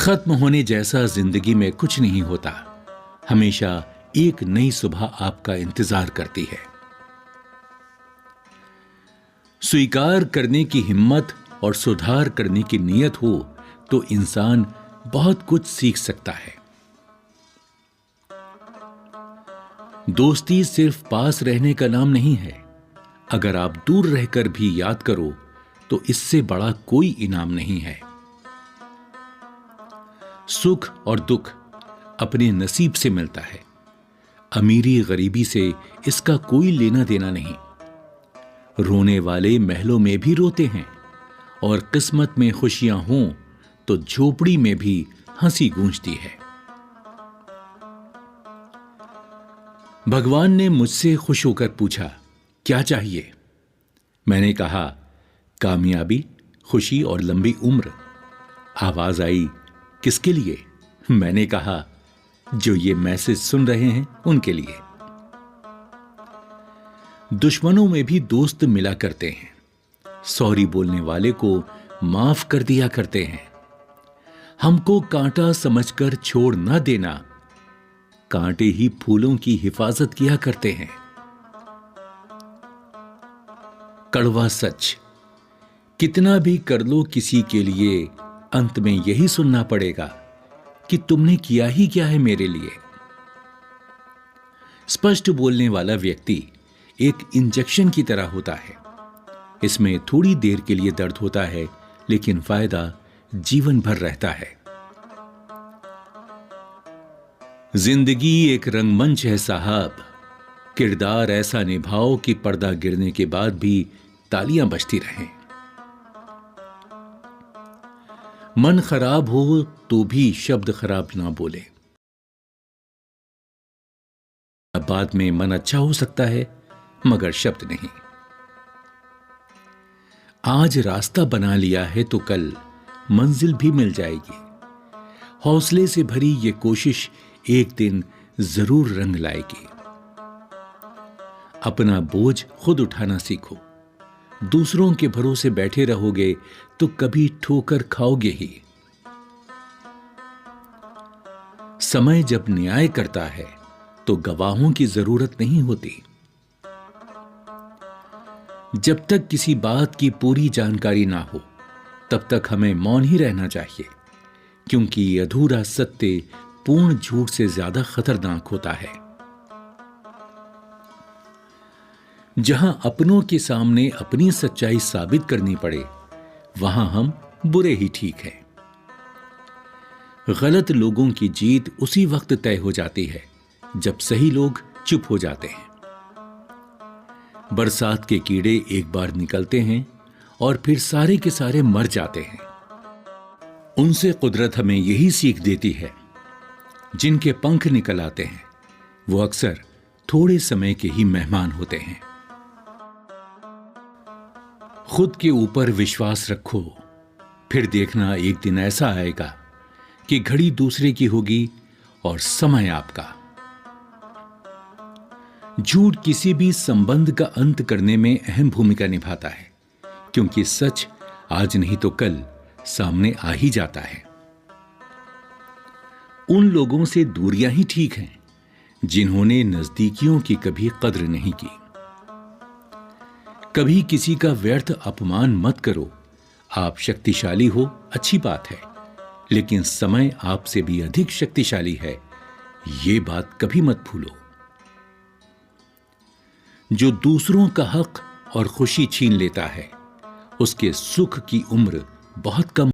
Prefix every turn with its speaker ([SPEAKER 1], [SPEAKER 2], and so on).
[SPEAKER 1] खत्म होने जैसा जिंदगी में कुछ नहीं होता। हमेशा एक नई सुबह आपका इंतजार करती है। स्वीकार करने की हिम्मत और सुधार करने की नीयत हो तो इंसान बहुत कुछ सीख सकता है। दोस्ती सिर्फ पास रहने का नाम नहीं है। अगर आप दूर रहकर भी याद करो तो इससे बड़ा कोई इनाम नहीं है। सुख और दुख अपने नसीब से मिलता है। अमीरी गरीबी से इसका कोई लेना देना नहीं। रोने वाले महलों में भी रोते हैं और किस्मत में खुशियां हों तो झोपड़ी में भी हंसी गूंजती है। भगवान ने मुझसे खुश होकर पूछा, क्या चाहिए? मैंने कहा, कामयाबी, खुशी और लंबी उम्र। आवाज आई, किसके लिए? मैंने कहा, जो ये मैसेज सुन रहे हैं उनके लिए। दुश्मनों में भी दोस्त मिला करते हैं। सॉरी बोलने वाले को माफ कर दिया करते हैं। हमको कांटा समझकर छोड़ ना देना। कांटे ही फूलों की हिफाजत किया करते हैं। कड़वा सच, कितना भी कर लो किसी के लिए, अंत में यही सुनना पड़ेगा कि तुमने किया ही क्या है मेरे लिए। स्पष्ट बोलने वाला व्यक्ति एक इंजेक्शन की तरह होता है। इसमें थोड़ी देर के लिए दर्द होता है, लेकिन फायदा जीवन भर रहता है। जिंदगी एक रंगमंच है साहब। किरदार ऐसा निभाओ कि पर्दा गिरने के बाद भी तालियां बजती रहें। मन खराब हो तो भी शब्द खराब ना बोले। बाद में मन अच्छा हो सकता है, मगर शब्द नहीं। आज रास्ता बना लिया है तो कल मंजिल भी मिल जाएगी। हौसले से भरी ये कोशिश एक दिन जरूर रंग लाएगी। अपना बोझ खुद उठाना सीखो। दूसरों के भरोसे बैठे रहोगे तो कभी ठोकर खाओगे ही। समय जब न्याय करता है तो गवाहों की जरूरत नहीं होती। जब तक किसी बात की पूरी जानकारी ना हो तब तक हमें मौन ही रहना चाहिए, क्योंकि अधूरा सत्य पूर्ण झूठ से ज्यादा खतरनाक होता है। जहां अपनों के सामने अपनी सच्चाई साबित करनी पड़े, वहां हम बुरे ही ठीक हैं। गलत लोगों की जीत उसी वक्त तय हो जाती है जब सही लोग चुप हो जाते हैं। बरसात के कीड़े एक बार निकलते हैं और फिर सारे के सारे मर जाते हैं। उनसे कुदरत हमें यही सीख देती है। जिनके पंख निकल आते हैं वो अक्सर थोड़े समय के ही मेहमान होते हैं। खुद के ऊपर विश्वास रखो, फिर देखना एक दिन ऐसा आएगा कि घड़ी दूसरे की होगी और समय आपका। झूठ किसी भी संबंध का अंत करने में अहम भूमिका निभाता है, क्योंकि सच आज नहीं तो कल सामने आ ही जाता है। उन लोगों से दूरियां ही ठीक हैं जिन्होंने नजदीकियों की कभी कद्र नहीं की। कभी किसी का व्यर्थ अपमान मत करो। आप शक्तिशाली हो, अच्छी बात है, लेकिन समय आपसे भी अधिक शक्तिशाली है, यह बात कभी मत भूलो। जो दूसरों का हक और खुशी छीन लेता है, उसके सुख की उम्र बहुत कम